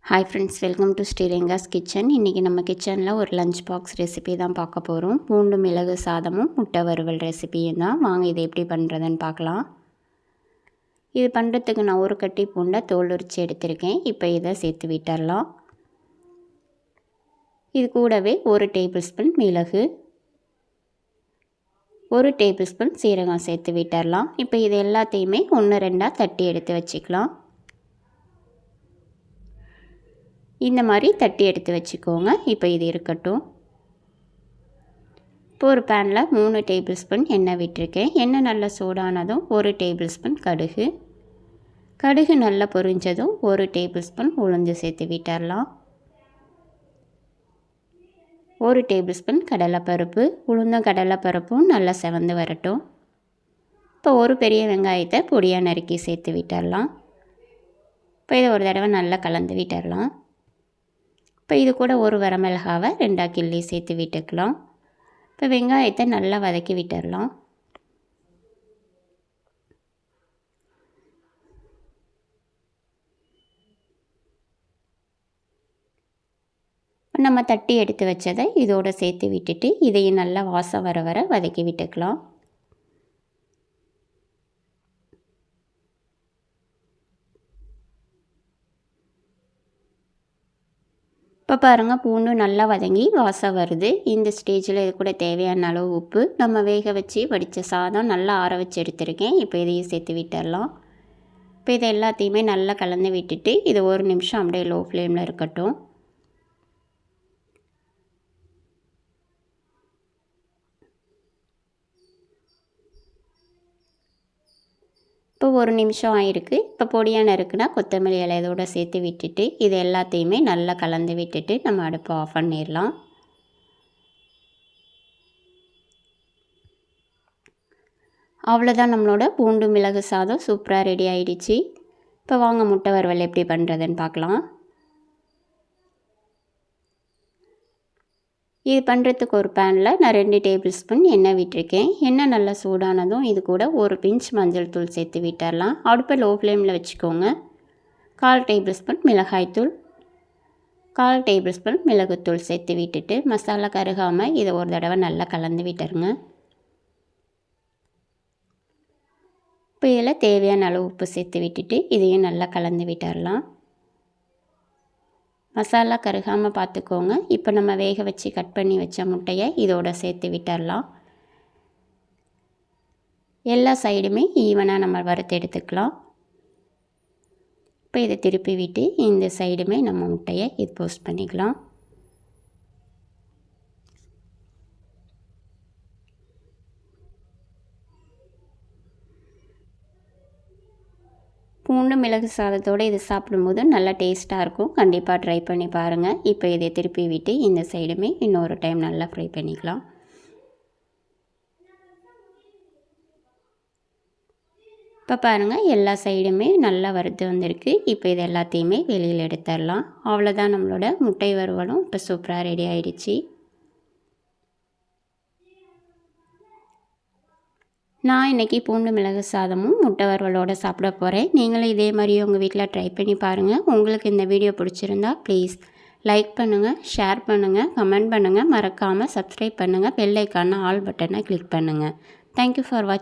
Hi friends, welcome to Sriranga's kitchen. இன்றைக்கி நம்ம கிச்சனில் ஒரு லஞ்ச் பாக்ஸ் ரெசிபி தான் பார்க்க போகிறோம். பூண்டு மிளகு சாதமும் முட்டை வறுவல் ரெசிபியும் தான். வாங்க இதை எப்படி பண்ணுறதுன்னு பார்க்கலாம். இது பண்ணுறதுக்கு நான் ஒரு கட்டி பூண்டை தோல் உரித்து எடுத்திருக்கேன். இப்போ இதை சேர்த்து விட்டுடலாம். இது கூடவே ஒரு டேபிள் ஸ்பூன் மிளகு, ஒரு டேபிள் ஸ்பூன் சீரகம் சேர்த்து விட்டுடலாம். இப்போ இது எல்லாத்தையுமே 1-2 தட்டி எடுத்து வச்சுக்கலாம். இந்த மாதிரி தட்டி எடுத்து வச்சுக்கோங்க. இப்போ இது இருக்கட்டும். இப்போ ஒரு பேனில் 3 டேபிள் ஸ்பூன் எண்ணெய் விட்டுருக்கேன். எண்ணெய் நல்லா சூடானதும் 1 டேபிள் ஸ்பூன் கடுகு நல்லா பொரிஞ்சதும் 1 டேபிள் ஸ்பூன் உளுந்து சேர்த்து விட்டுடலாம். 1 டேபிள் ஸ்பூன் கடலைப்பருப்பு, உளுந்தும் கடலைப்பருப்பும் நல்லா செவந்து வரட்டும். இப்போ ஒரு பெரிய வெங்காயத்தை பொடியாக நறுக்கி சேர்த்து விட்டுடலாம். இப்போ இதை ஒரு தடவை நல்லா கலந்து விட்டுடலாம். இப்போ இது கூட ஒரு வரமிளகாவை 2 கிள்ளி சேர்த்து விட்டுக்கலாம். இப்போ வெங்காயத்தை நல்லா வதக்கி விட்டுடலாம். நம்ம தட்டி எடுத்து வச்சதை இதோடு சேர்த்து விட்டுட்டு இதையும் நல்லா வாசம் வர வதக்கி விட்டுக்கலாம். இப்போ பாருங்கள், பூண்டு நல்லா வதங்கி வாசம் வருது. இந்த ஸ்டேஜில் இது கூட தேவையான அளவு உப்பு, நம்ம வேக வச்சு வடித்த சாதம் நல்லா ஆற வச்சு எடுத்துருக்கேன். இப்போ இதையும் சேர்த்து விட்டுடலாம். இப்போ இதை எல்லாத்தையுமே நல்லா கலந்து விட்டுட்டு இது 1 நிமிஷம் அப்படியே லோ ஃப்ளேமில் இருக்கட்டும். இப்போ 1 நிமிஷம் ஆகிருக்கு. இப்போ பொடியாக நறுக்குனா கொத்தமல்லி இலை இதோட சேர்த்து விட்டுட்டு இது எல்லாத்தையுமே நல்லா கலந்து விட்டுட்டு நம்ம அடுப்பை ஆஃப் பண்ணிடலாம். அவ்வளோதான், நம்மளோட பூண்டு மிளகு சாதம் சூப்பராக ரெடி ஆகிடுச்சு. இப்போ வாங்க முட்டை வறுவல் எப்படி பண்ணுறதுன்னு பார்க்கலாம். இது பண்ணுறதுக்கு ஒரு பேனில் நான் 2 டேபிள் ஸ்பூன் எண்ணெய் விட்டுருக்கேன். எண்ணெய் நல்லா சூடானதும் இது கூட ஒரு பிஞ்ச் மஞ்சள் தூள் சேர்த்து விட்டுடலாம். அடுப்பை லோ ஃப்ளேமில் வச்சுக்கோங்க. 1/4 டேபிள் ஸ்பூன் மிளகாய்த்தூள், 1/4 டேபிள் ஸ்பூன் மிளகுத்தூள் சேர்த்து விட்டுட்டு மசாலா கருகாமல் இதை ஒரு தடவை நல்லா கலந்து விட்டுருங்க. இப்போ இதில் தேவையான அளவு உப்பு சேர்த்து விட்டுட்டு இதையும் நல்லா கலந்து விட்டுடலாம். மசாலா கருகாமல் பார்த்துக்கோங்க. இப்போ நம்ம வேக வச்சு கட் பண்ணி வச்ச முட்டையை இதோட சேர்த்து விட்டுடலாம். எல்லா சைடுமே ஈவனாக நம்ம வறுத்து எடுத்துக்கலாம். இப்போ இதை திருப்பி விட்டு இந்த சைடுமே நம்ம முட்டையை இது போஸ்ட் பண்ணிக்கலாம். பூண்டு மிளகு சாதத்தோடு இது சாப்பிடும்போது நல்லா டேஸ்ட்டாக இருக்கும். கண்டிப்பாக ட்ரை பண்ணி பாருங்கள். இப்போ இதை திருப்பி விட்டு இந்த சைடுமே இன்னொரு டைம் நல்லா ஃப்ரை பண்ணிக்கலாம். இப்போ பாருங்கள், எல்லா சைடுமே நல்லா வறுத்து வந்திருக்கு. இப்போ இது எல்லாத்தையுமே வெளியில் எடுத்துடலாம். அவ்வளோதான், நம்மளோட முட்டை வறுவலும் இப்போ சூப்பராக ரெடி ஆகிடுச்சு. நான் இன்றைக்கி பூண்டு மிளகு சாதமும் முட்டை வறுவலோடு சாப்பிட போகிறேன். நீங்களும் இதே மாதிரி உங்கள் வீட்டில் ட்ரை பண்ணி பாருங்கள். உங்களுக்கு இந்த வீடியோ பிடிச்சிருந்தா ப்ளீஸ் லைக் பண்ணுங்கள், ஷேர் பண்ணுங்கள், கமெண்ட் பண்ணுங்கள். மறக்காமல் சப்ஸ்கிரைப் பண்ணுங்கள். பெல் ஐக்கான ஆல் பட்டனை கிளிக் பண்ணுங்கள். தேங்க்யூ ஃபார் வாட்சிங்.